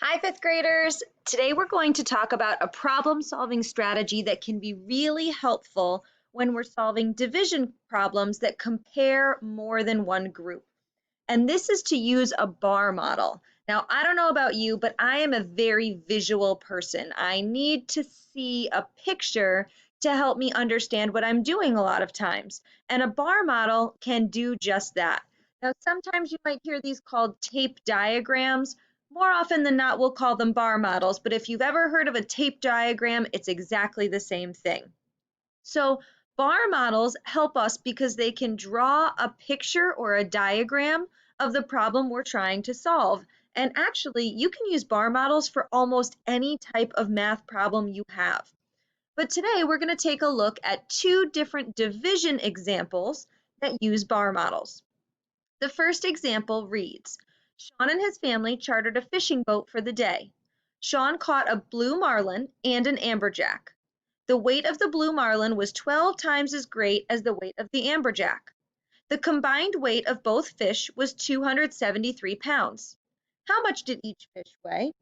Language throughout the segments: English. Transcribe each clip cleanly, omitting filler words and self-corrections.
Hi, fifth graders. Today we're going to talk about a problem-solving strategy that can be really helpful when we're solving division problems that compare more than one group. And this is to use a bar model. Now, I don't know about you, but I am a very visual person. I need to see a picture to help me understand what I'm doing a lot of times. And a bar model can do just that. Now, sometimes you might hear these called tape diagrams. More often than not, we'll call them bar models. But if you've ever heard of a tape diagram, it's exactly the same thing. So bar models help us because they can draw a picture or a diagram of the problem we're trying to solve. And actually, you can use bar models for almost any type of math problem you have. But today we're going to take a look at two different division examples that use bar models. The first example reads, Sean and his family chartered a fishing boat for the day. Sean caught a blue marlin and an amberjack. The weight of the blue marlin was 12 times as great as the weight of the amberjack. The combined weight of both fish was 273 pounds. How much did each fish weigh?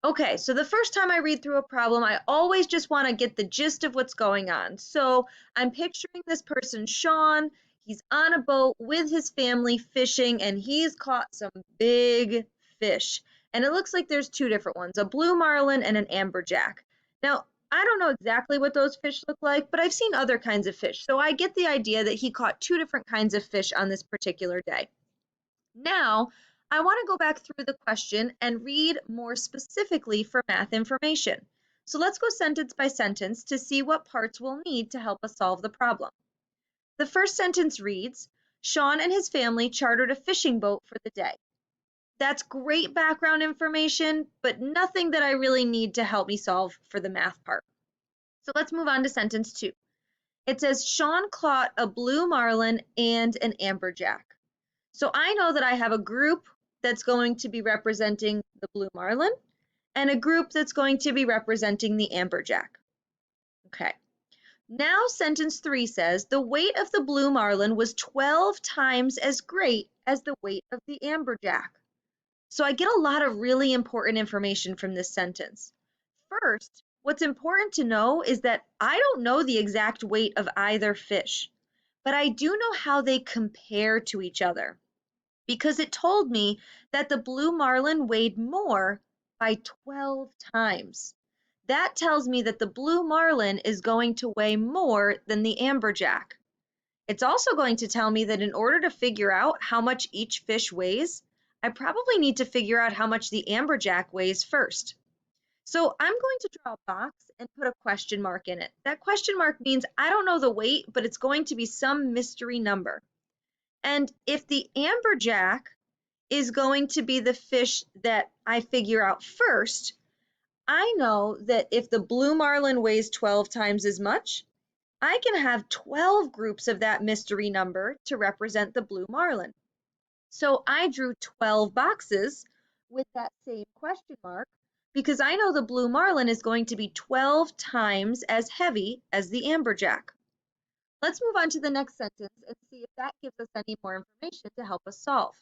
Okay, so the first time I read through a problem, I always just want to get the gist of what's going on. So I'm picturing this person, Sean. He's on a boat with his family fishing, and he's caught some big fish. And it looks like there's two different ones, a blue marlin and an amberjack. Now, I don't know exactly what those fish look like, but I've seen other kinds of fish. So I get the idea that he caught two different kinds of fish on this particular day. Now, I want to go back through the question and read more specifically for math information. So let's go sentence by sentence to see what parts we'll need to help us solve the problem. The first sentence reads, Sean and his family chartered a fishing boat for the day. That's great background information, but nothing that I really need to help me solve for the math part. So let's move on to sentence 2. It says, Sean caught a blue marlin and an amberjack. So I know that I have a group that's going to be representing the blue marlin and a group that's going to be representing the amberjack. Okay. Now sentence 3 says the weight of the blue marlin was 12 times as great as the weight of the amberjack. So I get a lot of really important information from this sentence. First, what's important to know is that I don't know the exact weight of either fish, but I do know how they compare to each other, because it told me that the blue marlin weighed more by 12 times. That tells me that the blue marlin is going to weigh more than the amberjack. It's also going to tell me that in order to figure out how much each fish weighs, I probably need to figure out how much the amberjack weighs first. So I'm going to draw a box and put a question mark in it. That question mark means I don't know the weight, but it's going to be some mystery number. And if the amberjack is going to be the fish that I figure out first, I know that if the blue marlin weighs 12 times as much, I can have 12 groups of that mystery number to represent the blue marlin. So I drew 12 boxes with that same question mark because I know the blue marlin is going to be 12 times as heavy as the amberjack. Let's move on to the next sentence and see if that gives us any more information to help us solve.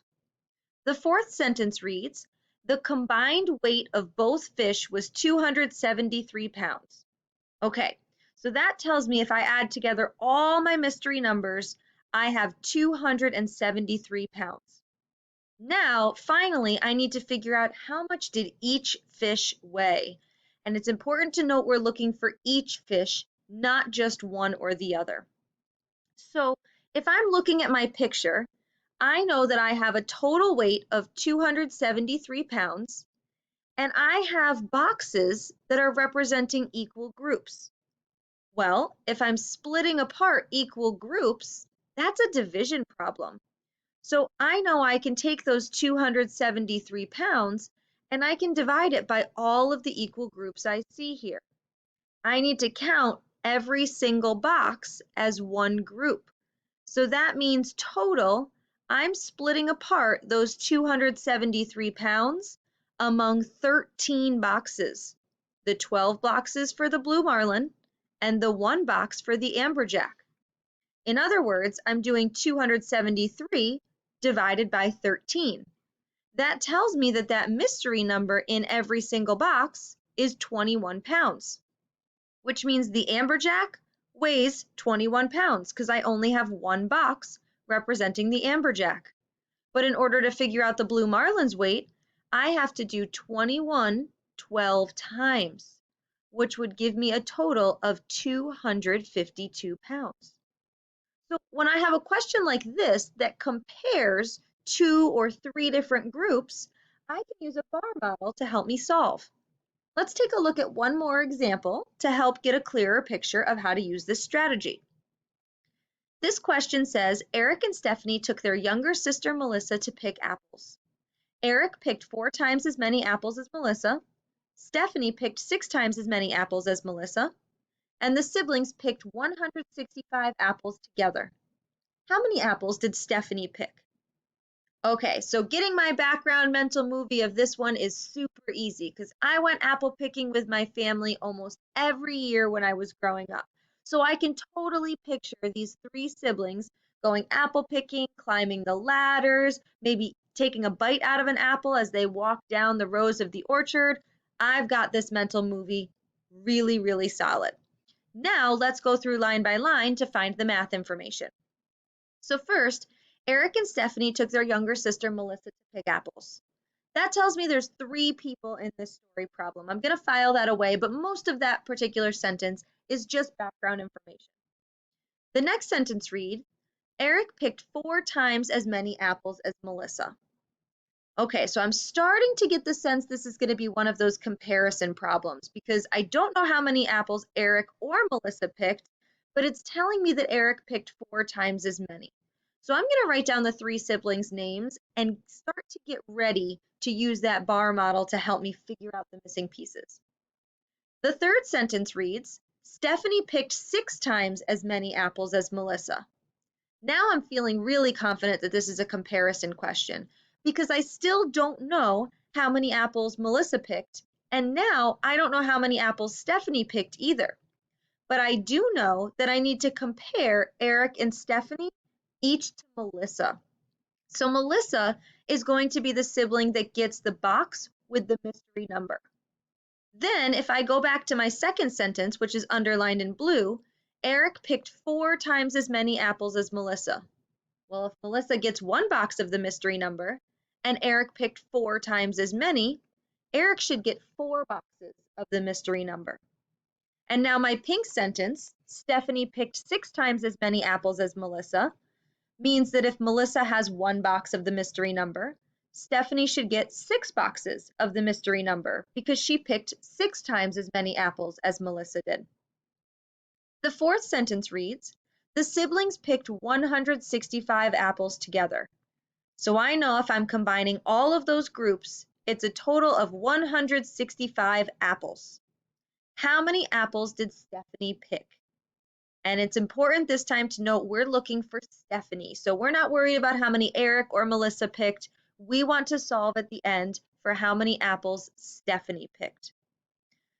The fourth sentence reads, the combined weight of both fish was 273 pounds. Okay, so that tells me if I add together all my mystery numbers, I have 273 pounds. Now, finally, I need to figure out how much did each fish weigh. And it's important to note we're looking for each fish, not just one or the other. So if I'm looking at my picture, I know that I have a total weight of 273 pounds, and I have boxes that are representing equal groups. Well, if I'm splitting apart equal groups, that's a division problem. So I know I can take those 273 pounds and I can divide it by all of the equal groups I see here. I need to count every single box as one group. So that means total, I'm splitting apart those 273 pounds among 13 boxes. The 12 boxes for the blue marlin and the 1 box for the amberjack. In other words, I'm doing 273 divided by 13. That tells me that that mystery number in every single box is 21 pounds, which means the amberjack weighs 21 pounds because I only have one box representing the amberjack. But in order to figure out the blue marlin's weight, I have to do 21 12 times, which would give me a total of 252 pounds. So when I have a question like this that compares 2 or 3 different groups, I can use a bar model to help me solve. Let's take a look at one more example to help get a clearer picture of how to use this strategy. This question says, Eric and Stephanie took their younger sister Melissa to pick apples. Eric picked 4 times as many apples as Melissa. Stephanie picked 6 times as many apples as Melissa. And the siblings picked 165 apples together. How many apples did Stephanie pick? Okay, so getting my background mental movie of this one is super easy because I went apple picking with my family almost every year when I was growing up. So I can totally picture these 3 siblings going apple picking, climbing the ladders, maybe taking a bite out of an apple as they walk down the rows of the orchard. I've got this mental movie really, really solid. Now let's go through line by line to find the math information. So first, Eric and Stephanie took their younger sister Melissa to pick apples. That tells me there's 3 people in this story problem. I'm going to file that away, but most of that particular sentence is just background information. The next sentence reads, Eric picked 4 times as many apples as Melissa. Okay, so I'm starting to get the sense this is going to be one of those comparison problems because I don't know how many apples Eric or Melissa picked, but it's telling me that Eric picked 4 times as many. So I'm going to write down the 3 siblings' names and start to get ready to use that bar model to help me figure out the missing pieces. The third sentence reads, Stephanie picked 6 times as many apples as Melissa. Now I'm feeling really confident that this is a comparison question because I still don't know how many apples Melissa picked, and now I don't know how many apples Stephanie picked either. But I do know that I need to compare Eric and Stephanie each to Melissa. So Melissa is going to be the sibling that gets the box with the mystery number. Then if I go back to my second sentence, which is underlined in blue, Eric picked 4 times as many apples as Melissa. Well, if Melissa gets 1 box of the mystery number and Eric picked 4 times as many, Eric should get 4 boxes of the mystery number. And now my pink sentence, Stephanie picked 6 times as many apples as Melissa, means that if Melissa has 1 box of the mystery number, Stephanie should get 6 boxes of the mystery number because she picked 6 times as many apples as Melissa did. The fourth sentence reads, the siblings picked 165 apples together. So I know if I'm combining all of those groups, it's a total of 165 apples. How many apples did Stephanie pick? And it's important this time to note we're looking for Stephanie. So we're not worried about how many Eric or Melissa picked. We want to solve at the end for how many apples Stephanie picked.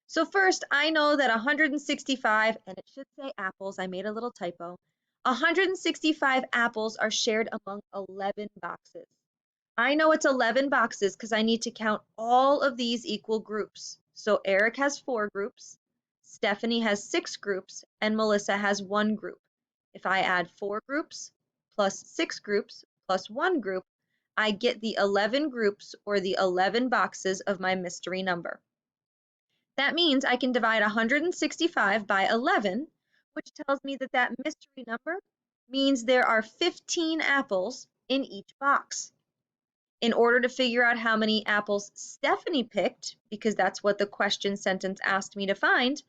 So first, I know that 165, and it should say apples, I made a little typo, 165 apples are shared among 11 boxes. I know it's 11 boxes because I need to count all of these equal groups. So Eric has 4 groups, Stephanie has 6 groups, and Melissa has 1 group. If I add 4 groups plus 6 groups plus 1 group, I get the 11 groups or the 11 boxes of my mystery number. That means I can divide 165 by 11, which tells me that that mystery number means there are 15 apples in each box. In order to figure out how many apples Stephanie picked, because that's what the question sentence asked me to find,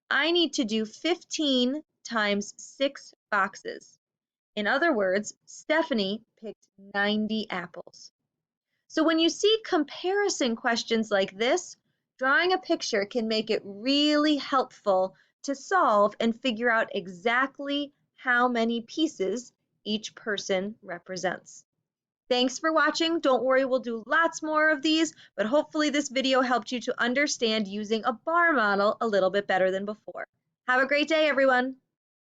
I need to do 15 times 6 boxes. In other words, Stephanie picked 90 apples. So when you see comparison questions like this, drawing a picture can make it really helpful to solve and figure out exactly how many pieces each person represents. Thanks for watching. Don't worry, we'll do lots more of these, but hopefully this video helped you to understand using a bar model a little bit better than before. Have a great day, everyone.